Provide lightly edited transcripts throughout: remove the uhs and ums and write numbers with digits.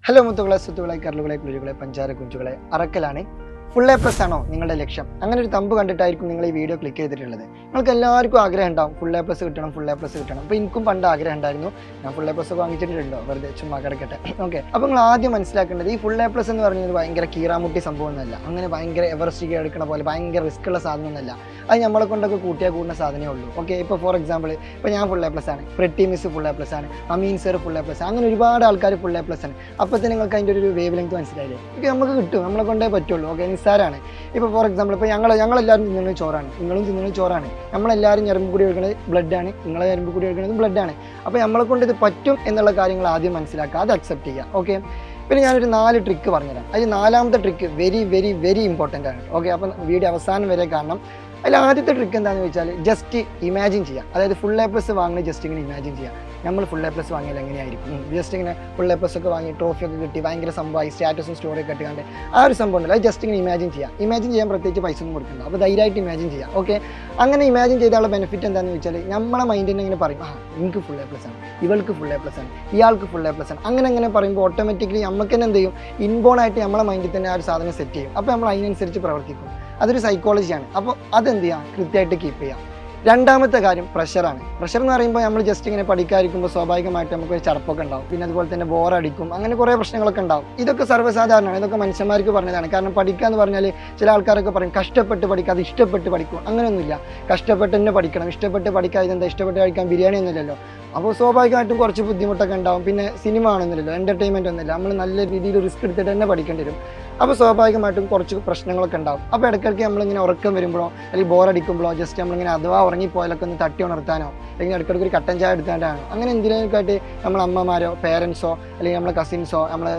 Hello മുത്തുകളെ സുത്തുകളെ കരളുകളെ കുളിരുകളെ പഞ്ചാര കുഞ്ചുകളെ അറക്കലാണ്. Full A plus ആണോ നിങ്ങളുടെ ലക്ഷ്യം? അങ്ങനെ ഒരു തമ്പ് കണ്ടിട്ടായിരിക്കും നിങ്ങൾ ഈ വീഡിയോ ക്ലിക്ക് ചെയ്തിട്ടുള്ളത്. നിങ്ങൾക്ക് എല്ലാവർക്കും ആഗ്രഹം ഉണ്ടാവും ഫുൾ എ പ്ലസ് കിട്ടണം, ഫുൾ എ പ്ലസ് കിട്ടണം. അപ്പോൾ എനിക്കും പണ്ട് ആഗ്രഹം ഉണ്ടായിരുന്നു. ഞാൻ ഫുൾ എ പ്ലസ് വാങ്ങിച്ചിട്ടുണ്ടോ വെറുതെ ചുമ്മാ കിടക്കട്ടെ. ഓക്കെ, അപ്പോൾ നിങ്ങൾ ആദ്യം മനസ്സിലാക്കേണ്ടത് ഈ ഫുൾ എ പ്ലസ് എന്ന് പറയുന്നത് ഭയങ്കര കീറാമുട്ടി സംഭവം ഒന്നുമല്ല. അങ്ങനെ ഭയങ്കര എവറസ്റ്റ് എടുക്കണ പോലെ ഭയങ്കര റിസ്ക് ഉള്ള സാധനമൊന്നുമല്ല. അത് നമ്മളെ കൊണ്ടൊക്കെ കൂട്ടിയാൽ കൂടുന്ന സാധനമേ ഉള്ളൂ. ഓക്കെ, ഇപ്പോൾ ഫോർ എക്സാമ്പിൾ ഇപ്പോൾ ഞാൻ ഫുൾ എ പ്ലസ് ആണ്, pretty miss full A plus ആണ്, അമീൻ സർ ഫുൾ എ പ്ലസ്, അങ്ങനെ ഒരുപാട് ആൾക്കാർ ഫുൾ എ പ്ലസ് ആണ്. അപ്പോൾ തന്നെ നിങ്ങൾക്ക് അതിൻ്റെ ഒരു വേവ് ലെങ്ത് മനസ്സിലായില്ലേ? ഓക്കെ, നമുക്ക് കിട്ടും, നമ്മളെ കൊണ്ടേ പറ്റുള്ളൂ. ഓക്കെ, നിസ്സാരമാണ്. ഇപ്പോൾ ഫോർ എക്സാമ്പിൾ ഇപ്പോൾ ഞങ്ങളെല്ലാവരും തിന്നുന്നത് ചോറാണ്, നിങ്ങളും തിന്നുന്നത് ചോറാണ്. നമ്മളെല്ലാവരും ഞരമ്പ് കൂടി എടുക്കുന്നത് ബ്ലഡാണ്, നിങ്ങളെ ഞരമ്പ് കൂടി എടുക്കുന്നത് ബ്ലഡാണ്. അപ്പോൾ നമ്മളെ കൊണ്ട് ഇത് പറ്റും എന്നുള്ള കാര്യങ്ങൾ ആദ്യം മനസ്സിലാക്കുക, അത് അക്സെപ്റ്റ് ചെയ്യുക. ഓക്കെ, പിന്നെ ഞാനൊരു 4 ട്രിക്ക് പറഞ്ഞുതരാം. അതിൽ 4ാമത്തെ trick very very very important ആണ്. ഓക്കെ, അപ്പം വീഡിയോ അവസാനം വരെ കാണണം. അതിൽ ആദ്യത്തെ ട്രിക്ക് എന്താണെന്ന് വെച്ചാൽ ജസ്റ്റ് ഇമാജിൻ ചെയ്യുക. അതായത് ഫുൾ എ പ്ലസ് വാങ്ങുന്നത് ജസ്റ്റ് ഇങ്ങനെ ഇമാജിൻ ചെയ്യുക. നമ്മൾ ഫുൾ എ പ്ലസ് വാങ്ങിയാൽ എങ്ങനെയായിരിക്കും? ജസ്റ്റ് ഇങ്ങനെ ഫുൾ എ പ്ലസ് ഒക്കെ വാങ്ങി ട്രോഫിയൊക്കെ കിട്ടി ഭയങ്കര സംഭവമായി സ്റ്റാറ്റസും സ്റ്റോറിയൊക്കെ കെട്ടുകൊണ്ട് ആ ഒരു സംഭവം ഉണ്ടല്ലോ, അത് ജസ്റ്റ് ഇങ്ങനെ ഇമാജിൻ ചെയ്യുക. ഇമാജിൻ ചെയ്യാൻ പ്രത്യേകിച്ച് പൈസ ഒന്നും കൊടുക്കണ്ട, അപ്പോൾ ധൈര്യമായിട്ട് ഇമാജിൻ ചെയ്യുക. ഓക്കെ, അങ്ങനെ ഇമാജിൻ ചെയ്താലുള്ള ബെനിഫിറ്റ് എന്താണെന്ന് വെച്ചാൽ നമ്മളെ മൈൻഡിനെ ഇങ്ങനെ പറയും, എനിക്ക് ഫുൾ എ പ്ലസ് ആണ്, ഇവൾക്ക് ഫുൾ എ പ്ലസ് ആണ്, ഇയാൾക്ക് ഫുൾ എ പ്ലസ് ആണ്. അങ്ങനെ പറയുമ്പോൾ ഓട്ടോമാറ്റിക്കലി നമുക്ക് തന്നെ എന്ത് ചെയ്യും, ഇൻബോൺ ആയിട്ട് നമ്മളെ മൈൻഡിൽ തന്നെ ആ ഒരു സാധനം സെറ്റ് ചെയ്യും. അപ്പോൾ നമ്മൾ അതിനനുസരിച്ച് പ്രവർത്തിക്കും. അതൊരു സൈക്കോളജിയാണ്. അപ്പോൾ അതെന്ത് ചെയ്യാം, കൃത്യമായിട്ട് കീപ്പ് ചെയ്യാം. 2ാമത്തെ കാര്യം പ്രഷറാണ്. പ്രഷർ എന്ന് പറയുമ്പോൾ നമ്മൾ ജസ്റ്റ് ഇങ്ങനെ പഠിക്കാതിരിക്കുമ്പോൾ സ്വാഭാവികമായിട്ട് നമുക്കൊരു ചടപ്പൊക്കെ ഉണ്ടാവും. പിന്നെ അതുപോലെ തന്നെ ബോറടിക്കും, അങ്ങനെ കുറേ പ്രശ്നങ്ങളൊക്കെ ഉണ്ടാവും. ഇതൊക്കെ സർവ്വസാധാരണമാണ്, ഇതൊക്കെ മനുഷ്യന്മാർക്ക് പറഞ്ഞതാണ്. കാരണം പഠിക്കുക എന്ന് പറഞ്ഞാൽ ചില ആൾക്കാരൊക്കെ പറയും കഷ്ടപ്പെട്ട് പഠിക്കുക, അത് ഇഷ്ടപ്പെട്ട് പഠിക്കും. അങ്ങനെയൊന്നുമില്ല. കഷ്ടപ്പെട്ട് തന്നെ പഠിക്കണം, ഇഷ്ടപ്പെട്ട് പഠിക്കുക. ഇതെന്താ ഇഷ്ടപ്പെട്ട് കഴിക്കാൻ ബിരിയാണി ഒന്നുമില്ലല്ലോ. അപ്പോൾ സ്വാഭാവികമായിട്ടും കുറച്ച് ബുദ്ധിമുട്ടൊക്കെ ഉണ്ടാവും. പിന്നെ സിനിമ ആണെന്നില്ലല്ലോ, എൻ്റർടൈൻമെൻറ്റ് ഒന്നുമില്ല. നമ്മൾ നല്ല രീതിയിൽ റിസ്ക് എടുത്തിട്ട് തന്നെ പഠിക്കേണ്ടി വരും. അപ്പോൾ സ്വാഭാവികമായിട്ടും കുറച്ച് പ്രശ്നങ്ങളൊക്കെ ഉണ്ടാവും. അപ്പോൾ ഇടയ്ക്കിടയ്ക്ക് നമ്മളിങ്ങനെ ഉറക്കം വരുമ്പോഴോ അല്ലെങ്കിൽ ബോറടിക്കുമ്പോഴോ ജസ്റ്റ് നമ്മളിങ്ങനെ അഥവാ ഉറങ്ങിപ്പോയാലൊക്കെ ഒന്ന് തട്ടി ഉണർത്താനോ അല്ലെങ്കിൽ ഇടയ്ക്കിടയ്ക്ക് ഒരു കട്ടൻ ചായ എടുക്കാണ്ടാണോ അങ്ങനെ എന്തിനൊക്കെ ആയിട്ട് നമ്മൾ അമ്മമാരോ പേരൻസോ അല്ലെങ്കിൽ നമ്മളെ കസിൻസോ നമ്മളെ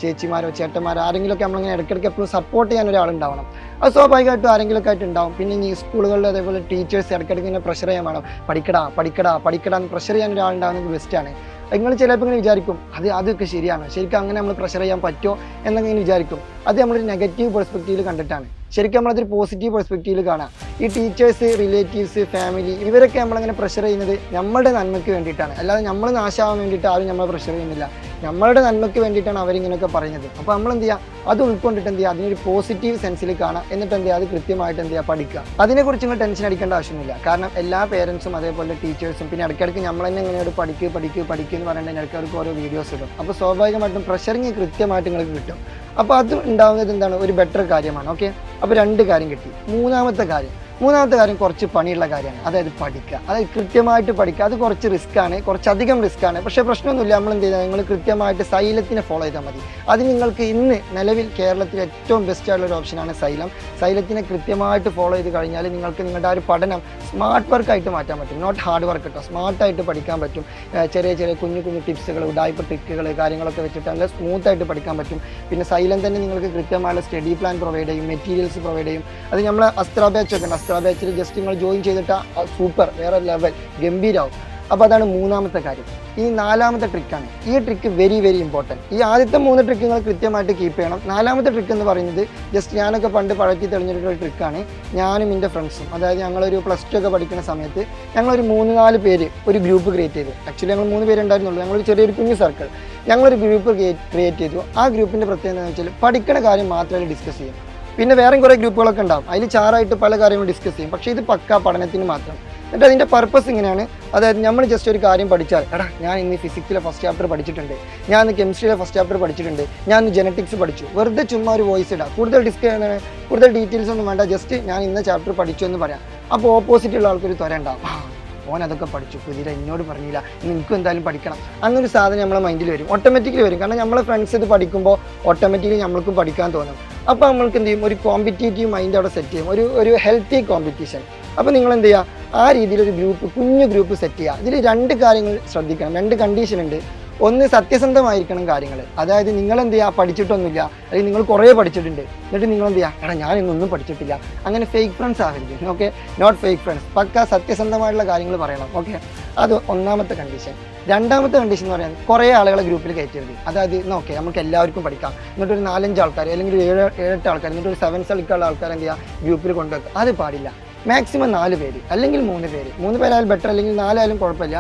ചേച്ചിമാരോ ചേട്ടന്മാരോ ആരെങ്കിലുമൊക്കെ നമ്മളിങ്ങനെ ഇടയ്ക്കിടയ്ക്ക് എപ്പോഴും സപ്പോർട്ട് ചെയ്യാൻ ഒരാളുണ്ടാവണം. അത് സ്വാഭാവികമായിട്ടും ആരെങ്കിലുമൊക്കെ ആയിട്ട് ഉണ്ടാവും. പിന്നെ ഈ സ്കൂളുകളിൽ അതേപോലെ ടീച്ചേഴ്സ് ഇടയ്ക്കിടയ്ക്ക് ഇങ്ങനെ പ്രഷർ ചെയ്യാൻ വേണം, പഠിക്കടാ എന്ന് പ്രഷർ ചെയ്യാൻ ഒരാളുണ്ടാവുന്നത് ബെസ്റ്റാണ്. നിങ്ങൾ ചിലപ്പോൾ ഇങ്ങനെ വിചാരിക്കും അതൊക്കെ ശരിയാണ്, ശരിക്കും അങ്ങനെ നമ്മൾ പ്രഷർ ചെയ്യാൻ പറ്റുമോ എന്നൊക്കെ ഇങ്ങനെ വിചാരിക്കും. അത് നമ്മളൊരു നെഗറ്റീവ് പെർസ്പെക്റ്റീവിൽ കണ്ടിട്ടാണ്. ശരിക്കും നമ്മളതൊരു പോസിറ്റീവ് പെർസ്പെക്റ്റീവിൽ കാണാം. ഈ ടീച്ചേഴ്സ്, റിലേറ്റീവ്സ്, ഫാമിലി ഇവരൊക്കെ നമ്മളങ്ങനെ പ്രഷർ ചെയ്യുന്നത് നമ്മളുടെ നന്മയ്ക്ക് വേണ്ടിയിട്ടാണ്. അല്ലാതെ നമ്മൾ നാശമാവാൻ വേണ്ടിയിട്ട് ആരും നമ്മളെ പ്രഷർ ചെയ്യുന്നില്ല. നമ്മളുടെ നന്മയ്ക്ക് വേണ്ടിയിട്ടാണ് അവരിങ്ങനെയൊക്കെ പറയുന്നത്. അപ്പോൾ നമ്മൾ എന്ത് ചെയ്യുക, അത് ഉൾക്കൊണ്ടിട്ട് എന്ത് ചെയ്യുക, അതിനൊരു പോസിറ്റീവ് സെൻസിൽ കാണാം. എന്നിട്ട് എന്ത് ചെയ്യുക, അത് കൃത്യമായിട്ട് എന്ത് ചെയ്യുക, പഠിക്കുക. അതിനെക്കുറിച്ച് നിങ്ങൾ ടെൻഷൻ അടിക്കേണ്ട ആവശ്യമില്ല. കാരണം എല്ലാ പേരൻസും അതേപോലെ ടീച്ചേഴ്സും പിന്നെ ഇടയ്ക്കിടയ്ക്ക് നമ്മൾ തന്നെ ഇങ്ങനെ പഠിക്കുക എന്ന് പറയുന്നത് ഇടയ്ക്കിടയ്ക്ക് ഓരോ വീഡിയോസ് ഇടും. അപ്പോൾ സ്വാഭാവികമായിട്ടും പ്രഷറിങ് കൃത്യമായിട്ട് നിങ്ങൾക്ക് കിട്ടും. അപ്പോൾ അത് ഉണ്ടാകുന്നത് എന്താണ്, ഒരു ബെറ്റർ കാര്യമാണ്. ഓക്കെ, അപ്പോൾ 2 കാര്യം കിട്ടി. മൂന്നാമത്തെ കാര്യം കുറച്ച് പണിയുള്ള കാര്യമാണ്. അതായത് പഠിക്കുക, അതായത് കൃത്യമായിട്ട് പഠിക്കുക. അത് കുറച്ച് റിസ്ക്കാണ്, കുറച്ചധികം റിസ്ക്കാണ്. പക്ഷേ പ്രശ്നമൊന്നുമില്ല. നമ്മൾ എന്ത് ചെയ്താൽ നിങ്ങൾ കൃത്യമായിട്ട് സൈലത്തിനെ ഫോളോ ചെയ്താൽ മതി. അത് നിങ്ങൾക്ക് ഇന്ന് നിലവിൽ കേരളത്തിൽ ഏറ്റവും ബെസ്റ്റ് ആയിട്ടുള്ള ഒരു ഓപ്ഷനാണ് സൈലത്തിനെ കൃത്യമായിട്ട് ഫോളോ ചെയ്ത് കഴിഞ്ഞാൽ നിങ്ങൾക്ക് നിങ്ങളുടെ ആ ഒരു പഠനം സ്മാർട്ട് വർക്കായിട്ട് മാറ്റാൻ പറ്റും. നോട്ട് ഹാർഡ് വർക്ക് കേട്ടോ, സ്മാർട്ടായിട്ട് പഠിക്കാൻ പറ്റും. ചെറിയ കുഞ്ഞു ടിപ്സുകൾ, ഉഡായിപ്പ് ട്രിക്കുകൾ കാര്യങ്ങളൊക്കെ വെച്ചിട്ട് നല്ല സ്മൂത്തായിട്ട് പഠിക്കാൻ പറ്റും. പിന്നെ സൈലം തന്നെ നിങ്ങൾക്ക് കൃത്യമായുള്ള സ്റ്റഡി പ്ലാൻ പ്രൊവൈഡ് ചെയ്യും, മെറ്റീരിയൽസ് പ്രൊവൈഡ് ചെയ്യും. അത് നമ്മൾ അസ്ത്ര ബാച്ച് ഒക്കെ ഉണ്ട്, അസ്ത്ര ബാച്ചിൽ ജസ്റ്റ് നിങ്ങൾ ജോയിൻ ചെയ്തിട്ട് സൂപ്പർ വേറെ ലെവൽ ഗംഭീരാവും. അപ്പോൾ അതാണ് 3ാമത്തെ കാര്യം. ഇനി 4ാമത്തെ ട്രിക്കാണ്. ഈ ട്രിക്ക് വെരി വെരി ഇമ്പോർട്ടൻറ്റ്. ഈ ആദ്യത്തെ 3 ട്രിക്ക് നിങ്ങൾ കൃത്യമായിട്ട് കീപ്പ് ചെയ്യണം. 4ാമത്തെ ട്രിക്ക് എന്ന് പറയുന്നത് ജസ്റ്റ് ഞാനൊക്കെ പണ്ട് പഴക്കി തെളിഞ്ഞിട്ടുള്ള ട്രിക്കാണ്. ഞാനും എൻ്റെ ഫ്രണ്ട്സും, അതായത് ഞങ്ങളൊരു +2 ഒക്കെ പഠിക്കുന്ന സമയത്ത് ഞങ്ങളൊരു 3-4 പേര് ഒരു ഗ്രൂപ്പ് ക്രിയേറ്റ് ചെയ്തു. ആക്ച്വലി ഞങ്ങൾ 3 പേര് ഉണ്ടായിരുന്നുള്ളൂ. ഞങ്ങളൊരു ചെറിയൊരു കുഞ്ഞു സർക്കിൾ. ഞങ്ങളൊരു ഗ്രൂപ്പ് ക്രിയേറ്റ് ചെയ്തു. ആ ഗ്രൂപ്പിൻ്റെ പ്രത്യേകത എന്ന് വെച്ചാൽ പഠിക്കുന്ന കാര്യം മാത്രമേ ഡിസ്കസ് ചെയ്യും. പിന്നെ വേറെ കുറേ ഗ്രൂപ്പുകളൊക്കെ ഉണ്ടാവും, അതിൽ ചാറായിട്ട് പല കാര്യങ്ങളും ഡിസ്കസ് ചെയ്യും. പക്ഷേ ഇത് പക്കാ പഠനത്തിന് മാത്രം. എന്നിട്ട് അതിൻ്റെ പർപ്പസ് ഇങ്ങനെയാണ്. അതായത് നമ്മൾ ജസ്റ്റ് ഒരു കാര്യം പഠിച്ചാൽ, ഞാൻ ഇന്ന് ഫിസിക്സിലെ ഫസ്റ്റ് ചാപ്റ്റർ പഠിച്ചിട്ടുണ്ട്, ഞാൻ ഇന്ന് കെമിസ്ട്രിയിലെ ഫസ്റ്റ് ചാപ്റ്റർ പഠിച്ചിട്ടുണ്ട്, ഞാൻ ഇന്ന് ജെനറ്റിക്സ് പഠിച്ചു. വെറുതെ ചുമ്മാ ഒരു വോയിസ് ഇടാം. കൂടുതൽ ഡീറ്റെയിൽസ് ഒന്നും വേണ്ട. ജസ്റ്റ് ഞാൻ ഇന്ന ചാപ്റ്റർ പഠിച്ചു എന്ന് പറയാം. അപ്പോൾ ഓപ്പോസിറ്റുള്ള ആൾക്കൊരു ത്വര ഉണ്ടാവും, ഓൻ അതൊക്കെ പഠിച്ചു, കുതിര എന്നോട് പറഞ്ഞില്ല, എനിക്കും എന്തായാലും പഠിക്കണം. അങ്ങനെ ഒരു സാധനം നമ്മളെ മൈൻഡിൽ വരും, ഓട്ടോമാറ്റിക്കലി വരും. കാരണം നമ്മളെ ഫ്രണ്ട്സ് ഇത് പഠിക്കുമ്പോൾ ഓട്ടോമാറ്റിക്കലി നമ്മൾക്കും പഠിക്കാൻ തോന്നും. അപ്പോൾ നമ്മൾക്ക് എന്ത് ചെയ്യും, ഒരു കോമ്പറ്റീറ്റീവ് മൈൻഡ് അവിടെ സെറ്റ് ചെയ്യും, ഒരു ഹെൽത്തി കോമ്പറ്റീഷൻ. അപ്പോൾ നിങ്ങൾ എന്ത് ചെയ്യുക, ആ രീതിയിൽ ഒരു കുഞ്ഞു ഗ്രൂപ്പ് സെറ്റ് ചെയ്യുക. ഇതിൽ 2 കാര്യങ്ങൾ ശ്രദ്ധിക്കണം, 2 കണ്ടീഷൻ ഉണ്ട്. ഒന്ന്, സത്യസന്ധമായിരിക്കണം കാര്യങ്ങൾ. അതായത് നിങ്ങൾ എന്ത് ചെയ്യുക, പഠിച്ചിട്ടൊന്നുമില്ല, അല്ലെങ്കിൽ നിങ്ങൾ കുറേ പഠിച്ചിട്ടുണ്ട്, എന്നിട്ട് നിങ്ങൾ എന്ത് ചെയ്യുക, ഞാൻ ഇന്നൊന്നും പഠിച്ചിട്ടില്ല. അങ്ങനെ ഫേക്ക് ഫ്രണ്ട്സ് ആവരുത്. Okay, not fake friends. പക്ക സത്യസന്ധമായിട്ടുള്ള കാര്യങ്ങൾ പറയണം. ഓക്കെ, അത് 1ാമത്തെ കണ്ടീഷൻ. 2ാമത്തെ കണ്ടീഷൻ എന്ന് പറയുന്നത് കുറേ ആളുകളെ ഗ്രൂപ്പിൽ കയറ്റരുത്. അതായത് ഓക്കെ നമുക്ക് എല്ലാവർക്കും പഠിക്കാം, എന്നിട്ട് ഒരു 4-5 ആൾക്കാർ അല്ലെങ്കിൽ ഒരു 7-8 ആൾക്കാർ, എന്നിട്ട് ഒരു 7 കളിക്കുള്ള ആൾക്കാർ എന്ത് ചെയ്യുക, ഗ്രൂപ്പിൽ കൊണ്ടുവെക്കുക. അത് പാടില്ല. മാക്സിമം 4 പേര് അല്ലെങ്കിൽ 3 പേര്. 3 പേരായാലും ബെറ്റർ, അല്ലെങ്കിൽ 4 ആയാലും കുഴപ്പമില്ല.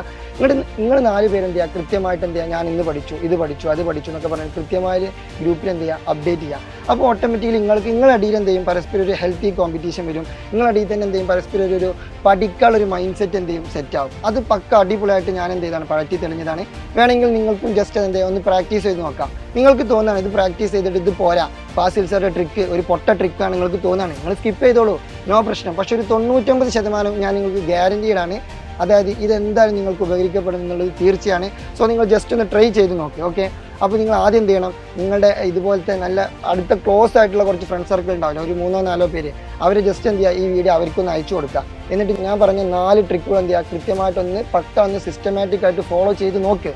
നിങ്ങൾ 4 പേര് എന്ത് ചെയ്യുക, കൃത്യമായിട്ട് എന്ത് ചെയ്യുക, ഞാൻ ഇന്ന് പഠിച്ചു, ഇത് പഠിച്ചു, അത് പഠിച്ചു എന്നൊക്കെ പറഞ്ഞാൽ കൃത്യമായ ഗ്രൂപ്പിൽ എന്ത് ചെയ്യുക, അപ്ഡേറ്റ് ചെയ്യുക. അപ്പോൾ ഓട്ടോമാറ്റിക്കലി നിങ്ങളുടെ അടിയിൽ എന്ത് ചെയ്യും, പരസ്പരം ഒരു ഹെൽത്തി കോമ്പറ്റീഷൻ വരും. നിങ്ങളുടെ അടിയിൽ തന്നെ എന്ത് ചെയ്യും, പരസ്പരം ഒരു പഠിക്കാനുള്ളൊരു മൈൻഡ് സെറ്റ് എന്ത് ചെയ്യും, സെറ്റ് ആവും. അത് പക്ക അടിപൊളിയായിട്ട് ഞാൻ എന്ത് ചെയ്താണ്, പഴറ്റി തെളിഞ്ഞതാണ്. വേണമെങ്കിൽ നിങ്ങൾക്കും ജസ്റ്റ് എന്ത് ചെയ്യുക, ഒന്ന് പ്രാക്ടീസ് ചെയ്ത് നോക്കാം. നിങ്ങൾക്ക് തോന്നുകയാണ് ഇത് പ്രാക്ടീസ് ചെയ്തിട്ട് ഇത് പോരാ, ഫാസിൽ സാറിൻ്റെ ട്രിക്ക് ഒരു പൊട്ട ട്രിക്കാണ് നിങ്ങൾക്ക് തോന്നുകയാണ്, നിങ്ങൾ സ്കിപ്പ് ചെയ്തോളൂ, നോ പ്രശ്നം. പക്ഷേ ഒരു 99% ഞാൻ നിങ്ങൾക്ക് ഗ്യാരൻറ്റീഡാണ്. അതായത് ഇതെന്തായാലും നിങ്ങൾക്ക് ഉപകരിക്കപ്പെടും എന്നുള്ളത് തീർച്ചയാണ്. സോ നിങ്ങൾ ജസ്റ്റ് ഒന്ന് ട്രൈ ചെയ്ത് നോക്കി. ഓക്കെ, അപ്പോൾ നിങ്ങൾ ആദ്യം എന്ത് ചെയ്യണം, നിങ്ങളുടെ ഇതുപോലത്തെ നല്ല അടുത്ത ക്ലോസ് ആയിട്ടുള്ള കുറച്ച് ഫ്രണ്ട് സർക്കിൾ ഉണ്ടാവില്ല, ഒരു 3-4 പേര്, അവർ ജസ്റ്റ് എന്ത് ചെയ്യുക, ഈ വീഡിയോ അവർക്കൊന്ന് അയച്ചു കൊടുക്കുക. എന്നിട്ട് ഞാൻ പറഞ്ഞ 4 ട്രിക്കുകൾ എന്ത് ചെയ്യുക, കൃത്യമായിട്ടൊന്ന് പക്ക ഒന്ന് സിസ്റ്റമാറ്റിക് ആയിട്ട് ഫോളോ ചെയ്ത് നോക്ക്.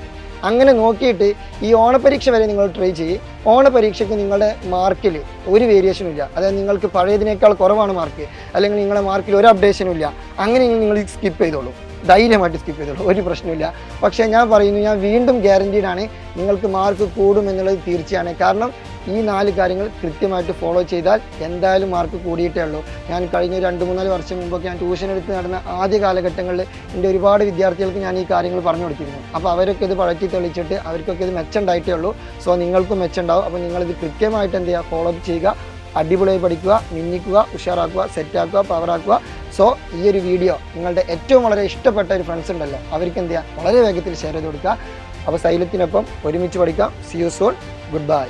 അങ്ങനെ നോക്കിയിട്ട് ഈ ഓണപരീക്ഷ വരെ നിങ്ങൾ ട്രൈ ചെയ്യും. ഓണപരീക്ഷയ്ക്ക് നിങ്ങളുടെ മാർക്കിൽ ഒരു വേരിയേഷനും ഇല്ല, അതായത് നിങ്ങൾക്ക് പഴയതിനേക്കാൾ കുറവാണ് മാർക്ക്, അല്ലെങ്കിൽ നിങ്ങളുടെ മാർക്കിൽ ഒരു അപ്ഡേഷനും ഇല്ല, അങ്ങനെ നിങ്ങൾ സ്കിപ്പ് ചെയ്തോളൂ, ധൈര്യമായിട്ട് സ്കിപ്പ് ചെയ്തോളൂ, ഒരു പ്രശ്നമില്ല. പക്ഷേ ഞാൻ പറയുന്നു, ഞാൻ വീണ്ടും ഗ്യാരൻറ്റീഡാണ് നിങ്ങൾക്ക് മാർക്ക് കൂടും എന്നുള്ളത് തീർച്ചയാണ്. കാരണം ഈ 4 കാര്യങ്ങൾ കൃത്യമായിട്ട് ഫോളോ ചെയ്താൽ എന്തായാലും മാർക്ക് കൂടിയിട്ടേ ഉള്ളൂ. ഞാൻ കഴിഞ്ഞ 2-3 വർഷം മുമ്പൊക്കെ ഞാൻ ട്യൂഷൻ എടുത്ത് നടന്ന ആദ്യ കാലഘട്ടങ്ങളിൽ എൻ്റെ ഒരുപാട് വിദ്യാർത്ഥികൾക്ക് ഞാൻ ഈ കാര്യങ്ങൾ പറഞ്ഞു കൊടുത്തിരുന്നു. അപ്പോൾ അവരൊക്കെ ഇത് പഴറ്റി തെളിച്ചിട്ട് അവർക്കൊക്കെ ഇത് മെച്ചമുണ്ടായിട്ടേ ഉള്ളൂ. സോ നിങ്ങൾക്കും മെച്ചമുണ്ടാവും. അപ്പോൾ നിങ്ങളിത് കൃത്യമായിട്ട് എന്ത് ചെയ്യുക, ഫോളോ അപ്പ് ചെയ്യുക, അടിപൊളിയായി പഠിക്കുക, മിന്നിക്കുക, ഉഷാറാക്കുക, സെറ്റാക്കുക, പവറാക്കുക. സോ ഈ ഒരു വീഡിയോ നിങ്ങളുടെ ഏറ്റവും വളരെ ഇഷ്ടപ്പെട്ട ഒരു ഫ്രണ്ട്സ് ഉണ്ടല്ലോ, അവർക്ക് എന്ത് ചെയ്യുക, വളരെ വേഗത്തിൽ ഷെയർ ചെയ്ത് കൊടുക്കുക. അപ്പോൾ സൈലത്തിനൊപ്പം ഒരുമിച്ച് പഠിക്കാം. See you soon. Good bye.